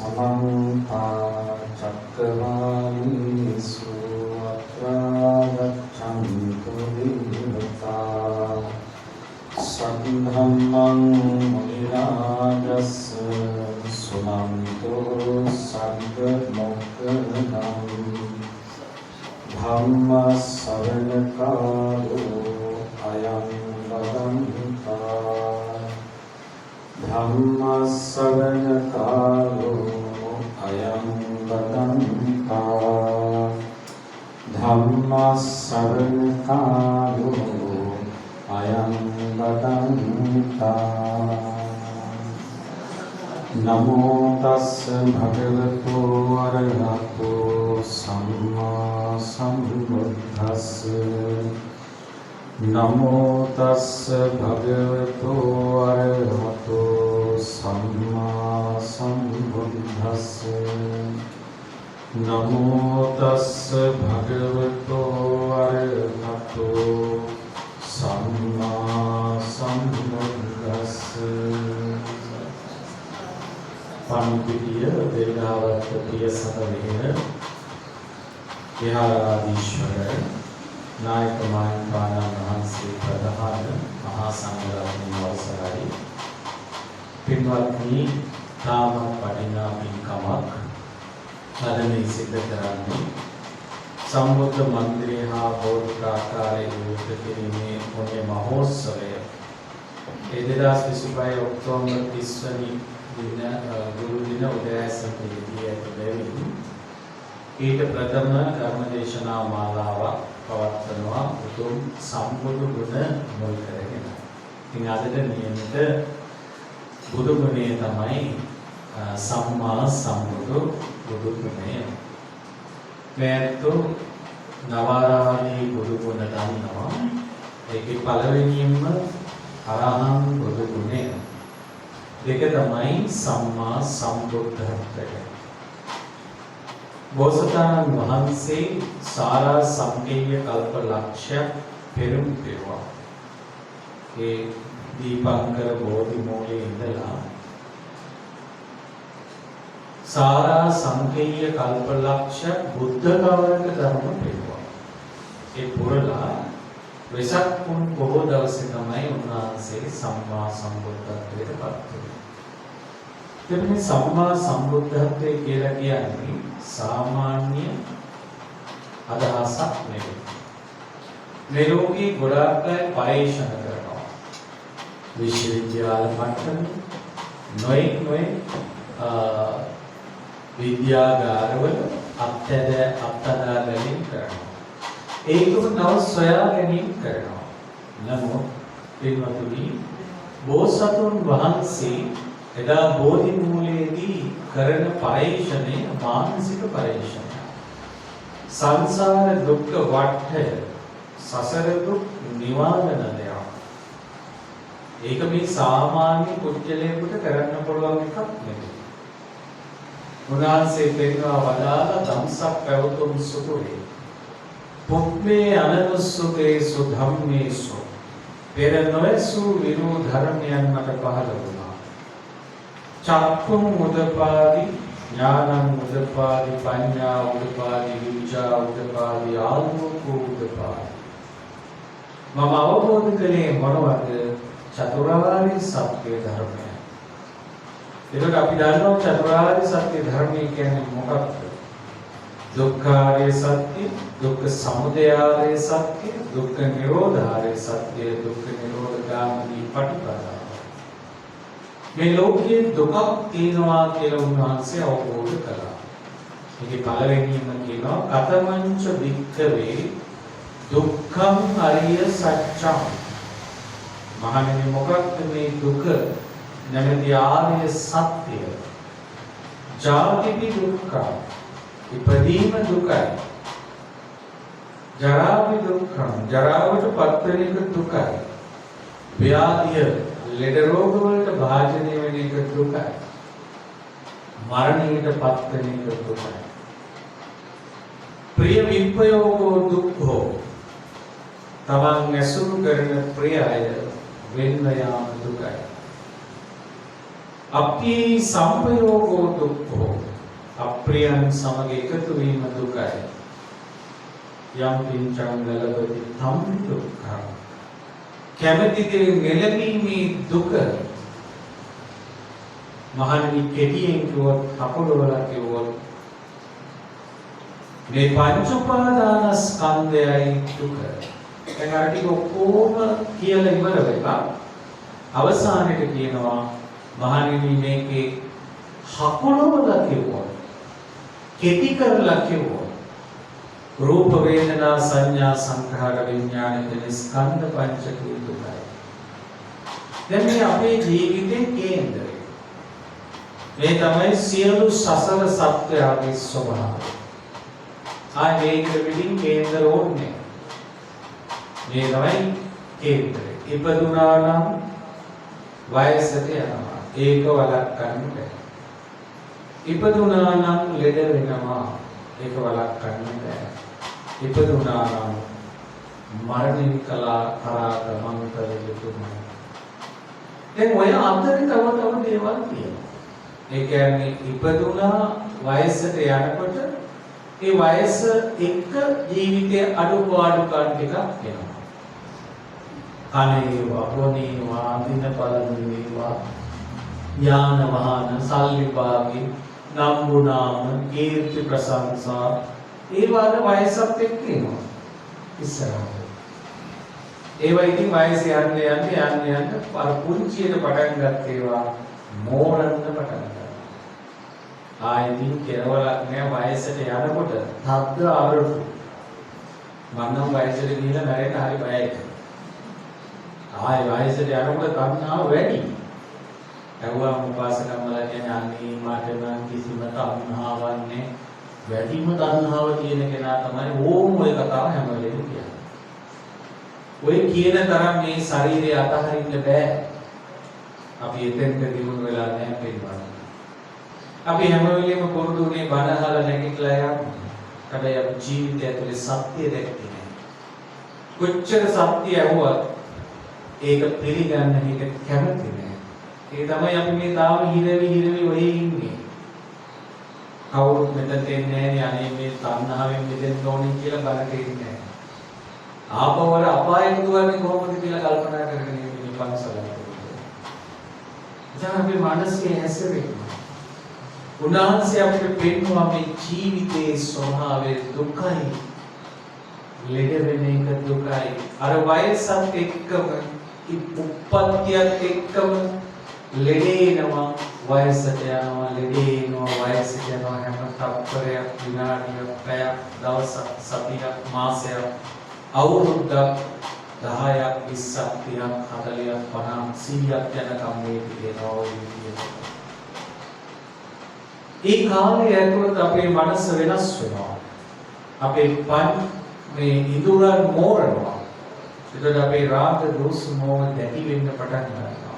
समन्ता चक्रवालेषु अत्रा गच्छन्तु देवता सद्धम्मं मुनिराजस्य सुनन्तु सद्गुणोक्तम् धम्मश्रवणकालो अयं वदन्ता धम्मश्रवणकालो अयं वदन्ता धम्मश्रवणकालो अयं वदन्ता नमो तस्स भगवतो अरहतो सम्मा सम्बुद्धस्स नमो तस्स भगवतो अरहतो सम्मा सम्बुद्धस्स नमो तस्स भगवतो अरहतो सम्मा सम्बुद्धस्स पाणिपिटीय वेदावत प्रिय सतवेन विहाराधीश्वर नायक मानपाना महंसी प्रधान महासंඝරත්නය අවසරයි පින්වත්නි තාම වටිනා පින්කමක් අද මේ සිද්ධ කරන්නේ සම්බුද්ධ මන්දිරය හා බෝධි ප්‍රාකාරයේ විවෘත කිරීමේ පුණ්‍ය මහෝත්සවය 2025 ඔක්තෝබර් 30 වෙනි ගුරු දින උදෑසන පිළිදී ඇතිවෙමින් ඊට ප්‍රථම ධර්මදේශනා මාලාවක් පවත්වනවා උතුම් සම්බුදු ගුණ මුල් කරගෙන. ඉතින් අදට නියමිත බුදු ගුණය තමයි සම්මා සම්බුදු බුදු ගුණය. මේතු නවආරාදී බුදු ගුණ දන්නවා. ඒකේ පළවෙනියෙන්ම අරහං බුදු ගුණය. දෙක තමයි සම්මා සම්බුද්ධත්වය. බෝසතාණන් වහන්සේ සාරා සම්කේය කල්ප ලක්ෂ පෙරම් පෙරුවා. ඒ දීපංකර බෝධි මූලයේ ඉඳලා සාරා සම්කේය කල්ප ලක්ෂ බුද්ධ කවරක ධර්ම පෙරුවා. ඒ පුරලා වෙසක් පුන් බොහෝ දවසේ තමයි උන්වහන්සේ සම්මා සම්බුද්ධත්වයට පත් වුනේ. එතකොට සම්මා සම්බුද්ධත්වය කියලා කියන්නේ සාමාන්‍ය අදහසක් නෙවෙයි. මේ ලෝකේ ගොඩාක් අය පරීක්ෂණ කරනවා. විශ්වවිද්‍යාල මට්ටමේ නොයෙක් විද්‍යාගාරවල අත්දැක ගැනීම කරනවා. ඒකම නව සොයා ගැනීම කරනවා. නමුත් පින්වතුනි බෝසතුන් වහන්සේ එදා බෝධි මූලයේදී කරන පරීක්ෂණය මානසික පරීක්ෂණය. සංසාර දුක්ඛ වට්ඨය සසර දුක් නිවාරණ දෙයක්. ඒක මේ සාමාන්‍ය කුච්චලයකට කරන්න පුළුවන් එකක් නෙවෙයි. උන්වහන්සේ පෙන්වා වදාළ ධම්සක් පැවතුම් සුතුරේ පුත්මේ අනනුස්සුතේසු ධම්මේසු පෙර නොඇසු විරූ ධර්මයන් මට පහළ වුණා. චක්කුම් උදපාදි ඥානං උදපාදි පඤ්ඤා උදපාදි විචා උදපාදි ආලෝක උදපාදි. මම අවබෝධ කළේ මොනවද? චතුරාර්ය සත්‍ය ධර්මය. ඒකට අපි දන්නවා චතුරාර්ය සත්‍ය ධර්මය කියන්නේ මොකක්ද? දුක්ඛාරය සත්‍ය, දුක්ඛ සමුදයාරය සත්‍ය, දුක්ඛ නිරෝධාරය සත්‍ය, දුක්ඛ නිරෝධගාමිනී පටිපදා. මේ ලෝකයේ දුකක් තියෙනවා කියලා උන්වහන්සේ අවබෝධ කළා. මේකේ පළවෙනිම කියනවා කතමංච වික්ඛවේ දුක්ඛං අරිය සත්‍යං. මහණෙනි මොකක්ද මේ දුක? නැමැති ආර්ය සත්‍ය. ජාතිපි දුක්ඛං ඉපදීම දුකයි. ජරාපි දුක්ඛං ජරාවට පත්වෙන එක දුකයි. ව්‍යාධිය ලෙඩ රෝග වලට භාජනය වෙන එක දුකයි. මරණයට පත්වෙන එක දුකයි. ප්‍රිය විප්‍රයෝගෝ දුක්ඛෝ තමන් ඇසුරු කරන ප්‍රිය අය වෙන්න යාම දුකයි. අපි සංපයෝගෝ දුක්ඛෝ අප්‍රියයන් සමග එකතු වීම දුකයි. යම් පින්චං ගලපති තම් දුක්ඛං කැමැති දේ නෙළවීමේ දුක මහණනි කෙටියෙන් කිව්වොත් අපලවල කිව්වොත් මේ පංච උපාදානස්කන්ධයයි දුක. දැන් අර ටික ඔක්කොම කියලා ඉවර වෙලා අවසානයේ කියනවා මහණෙනි මේකේ හකුලවල කිව්වොත් කෙටි කරලා කිව්වොත් රූප වේදනා සංඥා සංඛාර විඥාන කියන ස්කන්ධ පංචකයේ දුකයි. දැන් මේ අපේ ජීවිතේ කේන්දරය. මේ තමයි සියලු සසර සත්‍යයේ ස්වභාවය. මේක පිටින් කේන්දර ඕනේ. මේ තමයි කේන්දරය. ඉපදුනා නම් වයසට යනවා. ඒක වළක්වන්න බැහැ. ඉපදුනා නම් ලෙඩ වෙනවා. ඒක වළක්වන්න බැහැ. ඉපදුනා නම් මරණින් කරා ගමන් කළ යුතුමයි. දැන් ඔය අතරේ තව දේවල් තියෙනවා. ඒ කියන්නේ ඉපදුනා වයසට යනකොට ඒ වයස එක්ක ජීවිතයේ අඩුපාඩුකම් ටිකක් එනවා. කණේවා, බොනේවා, දිනපල වේවා, යාන වාහන, සල්ලි භාගී, නම්බුනාම, කීර්ති ප්‍රශංසා ඒ වගේ වයසත් එක්ක එනවා. ඉස්සරහට. ඒවා ඉතින් වයස යන්න අර පුංචියට පටන් ගත්ත ඒවා මෝරන්න පටන් ගන්නවා. ආයෙත් කෙරවලක් නෑ වයසට යනකොට තද්ද ආරතු. මන්නම් වයසට ගිහිල්ලා මැරෙන්න හරි බයයි. ආයෙ වයසට යනකොට තණ්හාව වැඩි. ඇහුවා උපාසකම්මලා කියන්නේ අනේ මට නම් කිසිම තණ්හාවක් නෑ. වැඩිම තණ්හාව තියෙන කෙනා තමයි ඕම ඔය කතාව හැම වෙලේම කියන්නේ. ඔය කියන තරම් මේ ශරීරය අතහරින්න බෑ. අපි එතෙන්ට දිනු වෙලා නැහැ පිළිවන්. අපි හැම වෙලේම පොරුදුනේ බණ අහලා නැගිටලා යනවා. හැබැයි අපි ජීවිතය ඇතුලේ සත්‍ය දැක්කේ නැහැ. කොච්චර සත්‍ය ඇහුවත් ඒක පිළිගන්න එක කැමති නැහැ. ඒ තමයි අපි මේ තාම හිරවි ඔය ඉන්නේ. කවුරුත් මෙතන දෙන්නේ නැහැ අනේ මේ තණ්හාවෙන් මිදෙන්න ඕනේ කියලා බණ දෙන්නේ නැහැ. ආපවර අපායට දුවන්නේ කොහොමද කියලා කල්පනා කරගෙන ඉන්නේ පන්සලට. දැන් අපි මානසික හැසිරෙන්නේ. උන්වහන්සේ අපිට පෙන්වුවා මේ ජීවිතයේ ස්වභාවය දුකයි. ලෙඩ වෙන එක දුකයි. අර වයසත් එක්කම උප්පත්තියත් එක්කම ලෙඩේනවා වයසට යනවා ලෙඩේනවා වයසට යනවා හැම තත්පරයක් විනාඩියක් පැයක් දවසක් සතියක් මාසයක් අවුරුද්දක් 10ක් 20ක් 30ක් 40ක් 50ක් 100ක් යනකම් මේ පිළිනවා ඔය විදියට. ඒ කාලය ඇතුළත අපේ මනස වෙනස් වෙනවා. අපේ මේ ඉඳුරන් මෝරනවා. ඒකට අපේ රාග දෝෂ මොහ දැටි වෙන්න පටන් ගන්නවා.